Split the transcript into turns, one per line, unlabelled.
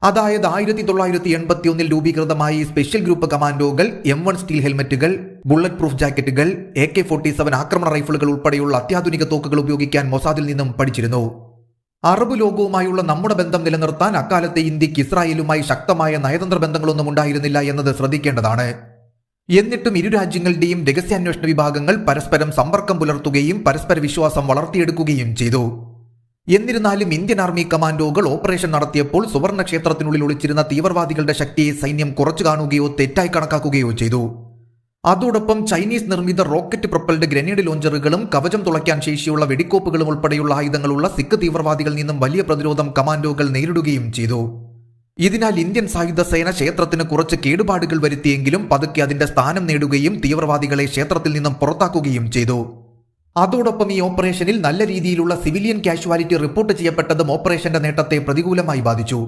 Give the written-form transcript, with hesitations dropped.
അതായത് 1981 രൂപീകൃതമായ special group കമാൻഡോകൾ M1 സ്റ്റീൽ ഹെൽമറ്റുകൾ, ബുള്ളറ്റ് പ്രൂഫ് ജാക്കറ്റുകൾ, AK-47 ആക്രമണ റൈഫിളുകൾ ഉൾപ്പെടെയുള്ള അത്യാധുനിക തോക്കുകൾ ഉപയോഗിക്കാൻ മൊസാദിൽ നിന്നും പഠിച്ചിരുന്നു. അറബ് ലോകവുമായുള്ള നമ്മുടെ ബന്ധം നിലനിർത്താൻ അക്കാലത്തെ ഇന്ത്യക്ക് ഇസ്രായേലുമായി ശക്തമായ നയതന്ത്ര ബന്ധങ്ങളൊന്നും ഉണ്ടായിരുന്നില്ല എന്നത് ശ്രദ്ധിക്കേണ്ടതാണ്. എന്നിട്ടും ഇരു രാജ്യങ്ങളുടെയും രഹസ്യാന്വേഷണ വിഭാഗങ്ങൾ പരസ്പരം സമ്പർക്കം പുലർത്തുകയും പരസ്പര വിശ്വാസം വളർത്തിയെടുക്കുകയും ചെയ്തു. എന്നിരുന്നാലും ഇന്ത്യൻ ആർമി കമാൻഡോകൾ ഓപ്പറേഷൻ നടത്തിയപ്പോൾ സുവർണ ക്ഷേത്രത്തിനുള്ളിൽ ഒളിച്ചിരുന്ന തീവ്രവാദികളുടെ ശക്തിയെ സൈന്യം കുറച്ചു കാണുകയോ തെറ്റായി കണക്കാക്കുകയോ ചെയ്തു. അതോടൊപ്പം ചൈനീസ് നിർമ്മിത റോക്കറ്റ് പ്രൊപ്പൽഡ് ഗ്രനേഡ് ലോഞ്ചറുകളും കവചം തുളയ്ക്കാൻ ശേഷിയുള്ള വെടിക്കോപ്പുകളും ഉൾപ്പെടെയുള്ള ആയുധങ്ങളുള്ള സിഖ് തീവ്രവാദികളിൽ നിന്നും വലിയ പ്രതിരോധം കമാൻഡോകൾ നേരിടുകയും ചെയ്തു. ഇതിനാൽ ഇന്ത്യൻ സായുധ സേന ക്ഷേത്രത്തിന് കുറച്ച് കേടുപാടുകൾ വരുത്തിയെങ്കിലും പതുക്കെ അതിന്റെ സ്ഥാനം നേടുകയും തീവ്രവാദികളെ ക്ഷേത്രത്തിൽ നിന്നും പുറത്താക്കുകയും ചെയ്തു. അതോടൊപ്പം ഈ ഓപ്പറേഷനിൽ നല്ല രീതിയിലുള്ള സിവിലിയൻ കാഷ്വാലിറ്റി റിപ്പോർട്ട് ചെയ്യപ്പെട്ടതും ഓപ്പറേഷന്റെ നേട്ടത്തെ പ്രതികൂലമായി ബാധിച്ചു.